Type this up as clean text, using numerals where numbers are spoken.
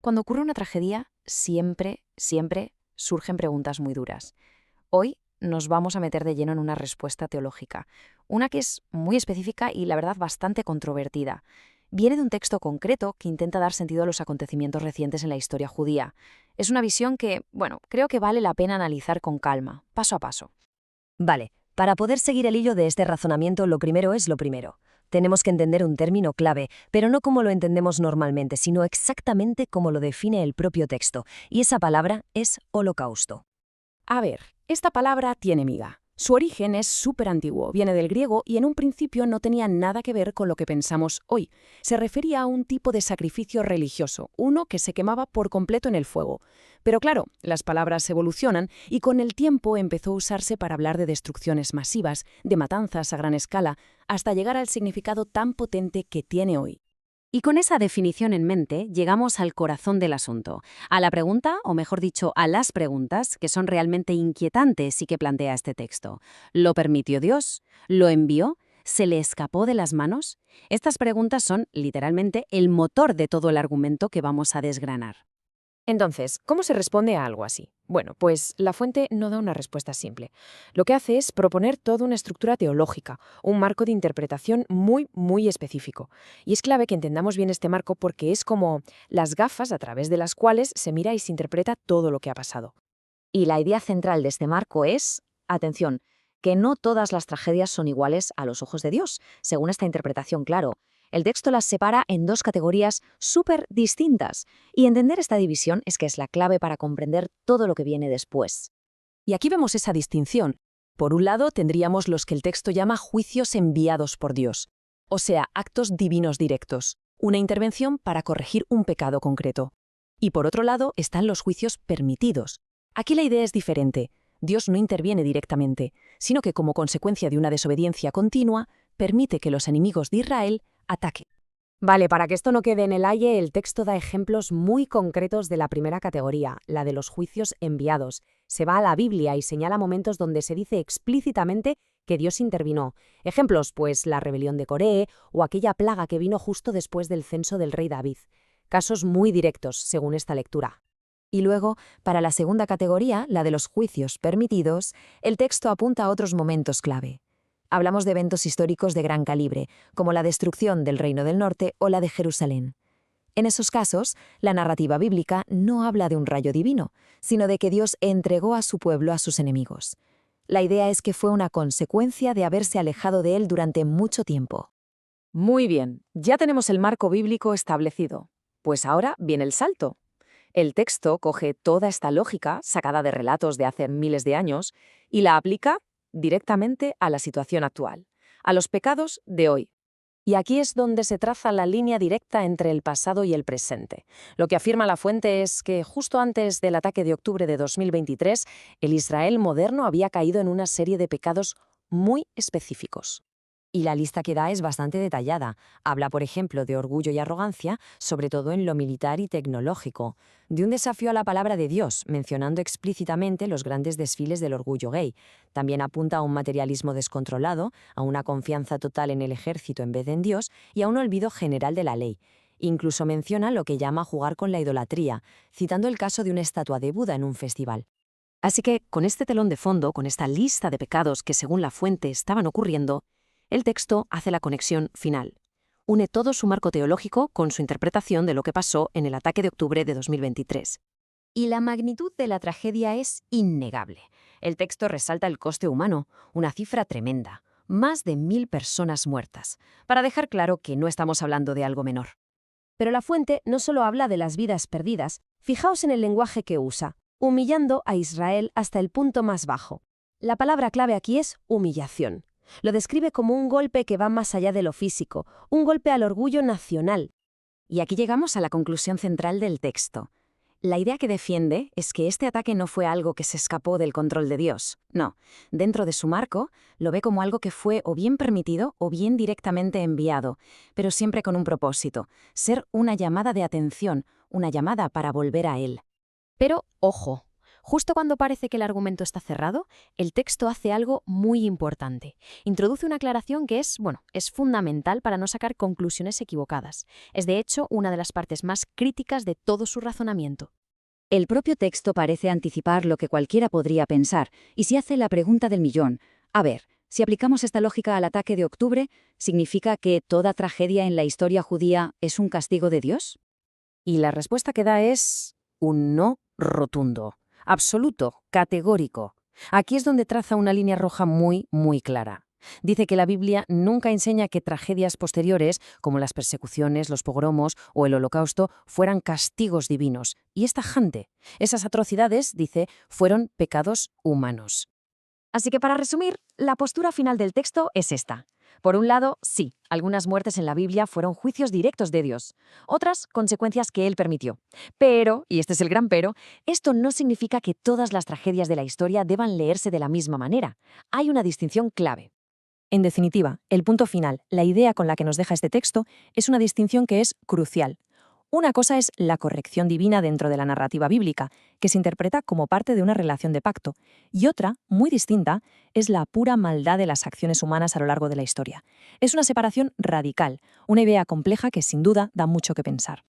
Cuando ocurre una tragedia, siempre surgen preguntas muy duras. Hoy nos vamos a meter de lleno en una respuesta teológica, una que es muy específica y la verdad bastante controvertida. Viene de un texto concreto que intenta dar sentido a los acontecimientos recientes en la historia judía. Es una visión que, bueno, creo que vale la pena analizar con calma, paso a paso. Vale, para poder seguir el hilo de este razonamiento, lo primero es lo primero. Tenemos que entender un término clave, pero no como lo entendemos normalmente, sino exactamente como lo define el propio texto, y esa palabra es holocausto. A ver, esta palabra tiene miga. Su origen es súper antiguo, viene del griego y en un principio no tenía nada que ver con lo que pensamos hoy. Se refería a un tipo de sacrificio religioso, uno que se quemaba por completo en el fuego. Pero claro, las palabras evolucionan y con el tiempo empezó a usarse para hablar de destrucciones masivas, de matanzas a gran escala, hasta llegar al significado tan potente que tiene hoy. Y con esa definición en mente, llegamos al corazón del asunto, a la pregunta, o mejor dicho, a las preguntas que son realmente inquietantes y que plantea este texto. ¿Lo permitió Dios? ¿Lo envió? ¿Se le escapó de las manos? Estas preguntas son, literalmente, el motor de todo el argumento que vamos a desgranar. Entonces, ¿cómo se responde a algo así? Bueno, pues la fuente no da una respuesta simple. Lo que hace es proponer toda una estructura teológica, un marco de interpretación muy específico. Y es clave que entendamos bien este marco porque es como las gafas a través de las cuales se mira y se interpreta todo lo que ha pasado. Y la idea central de este marco es, atención, que no todas las tragedias son iguales a los ojos de Dios, según esta interpretación, claro. El texto las separa en dos categorías súper distintas, y entender esta división es que es la clave para comprender todo lo que viene después. Y aquí vemos esa distinción. Por un lado, tendríamos los que el texto llama juicios enviados por Dios, o sea, actos divinos directos, una intervención para corregir un pecado concreto. Y por otro lado están los juicios permitidos. Aquí la idea es diferente. Dios no interviene directamente, sino que como consecuencia de una desobediencia continua, permite que los enemigos de Israel ataquen. Vale, para que esto no quede en el aire, el texto da ejemplos muy concretos de la primera categoría, la de los juicios enviados. Se va a la Biblia y señala momentos donde se dice explícitamente que Dios intervino. Ejemplos, pues la rebelión de Coré o aquella plaga que vino justo después del censo del rey David. Casos muy directos, según esta lectura. Y luego, para la segunda categoría, la de los juicios permitidos, el texto apunta a otros momentos clave. Hablamos de eventos históricos de gran calibre, como la destrucción del Reino del Norte o la de Jerusalén. En esos casos, la narrativa bíblica no habla de un rayo divino, sino de que Dios entregó a su pueblo a sus enemigos. La idea es que fue una consecuencia de haberse alejado de él durante mucho tiempo. Muy bien, ya tenemos el marco bíblico establecido. Pues ahora viene el salto. El texto coge toda esta lógica, sacada de relatos de hace miles de años, y la aplica directamente a la situación actual, a los pecados de hoy. Y aquí es donde se traza la línea directa entre el pasado y el presente. Lo que afirma la fuente es que justo antes del ataque de octubre de 2023, el Israel moderno había caído en una serie de pecados muy específicos. Y la lista que da es bastante detallada. Habla, por ejemplo, de orgullo y arrogancia, sobre todo en lo militar y tecnológico, de un desafío a la palabra de Dios, mencionando explícitamente los grandes desfiles del orgullo gay. También apunta a un materialismo descontrolado, a una confianza total en el ejército en vez de en Dios y a un olvido general de la ley. Incluso menciona lo que llama jugar con la idolatría, citando el caso de una estatua de Buda en un festival. Así que, con este telón de fondo, con esta lista de pecados que según la fuente estaban ocurriendo, el texto hace la conexión final. Une todo su marco teológico con su interpretación de lo que pasó en el ataque de octubre de 2023. Y la magnitud de la tragedia es innegable. El texto resalta el coste humano, una cifra tremenda, más de 1000 personas muertas, para dejar claro que no estamos hablando de algo menor. Pero la fuente no solo habla de las vidas perdidas, fijaos en el lenguaje que usa, humillando a Israel hasta el punto más bajo. La palabra clave aquí es humillación. Lo describe como un golpe que va más allá de lo físico, un golpe al orgullo nacional. Y aquí llegamos a la conclusión central del texto. La idea que defiende es que este ataque no fue algo que se escapó del control de Dios. No, dentro de su marco, lo ve como algo que fue o bien permitido o bien directamente enviado, pero siempre con un propósito, ser una llamada de atención, una llamada para volver a Él. Pero, ojo, Justo cuando parece que el argumento está cerrado, el texto hace algo muy importante. Introduce una aclaración que es fundamental para no sacar conclusiones equivocadas. Es de hecho una de las partes más críticas de todo su razonamiento. El propio texto parece anticipar lo que cualquiera podría pensar, y si hace la pregunta del millón. A ver, si aplicamos esta lógica al ataque de octubre, ¿significa que toda tragedia en la historia judía es un castigo de Dios? Y la respuesta que da es un no rotundo, absoluto, categórico. Aquí es donde traza una línea roja muy, muy clara. Dice que la Biblia nunca enseña que tragedias posteriores, como las persecuciones, los pogromos o el Holocausto, fueran castigos divinos. Y es tajante. Esas atrocidades, dice, fueron pecados humanos. Así que para resumir, la postura final del texto es esta. Por un lado, sí, algunas muertes en la Biblia fueron juicios directos de Dios, otras consecuencias que Él permitió. Pero, y este es el gran pero, esto no significa que todas las tragedias de la historia deban leerse de la misma manera. Hay una distinción clave. En definitiva, el punto final, la idea con la que nos deja este texto, es una distinción que es crucial. Una cosa es la corrección divina dentro de la narrativa bíblica, que se interpreta como parte de una relación de pacto, y otra, muy distinta, es la pura maldad de las acciones humanas a lo largo de la historia. Es una separación radical, una idea compleja que sin duda da mucho que pensar.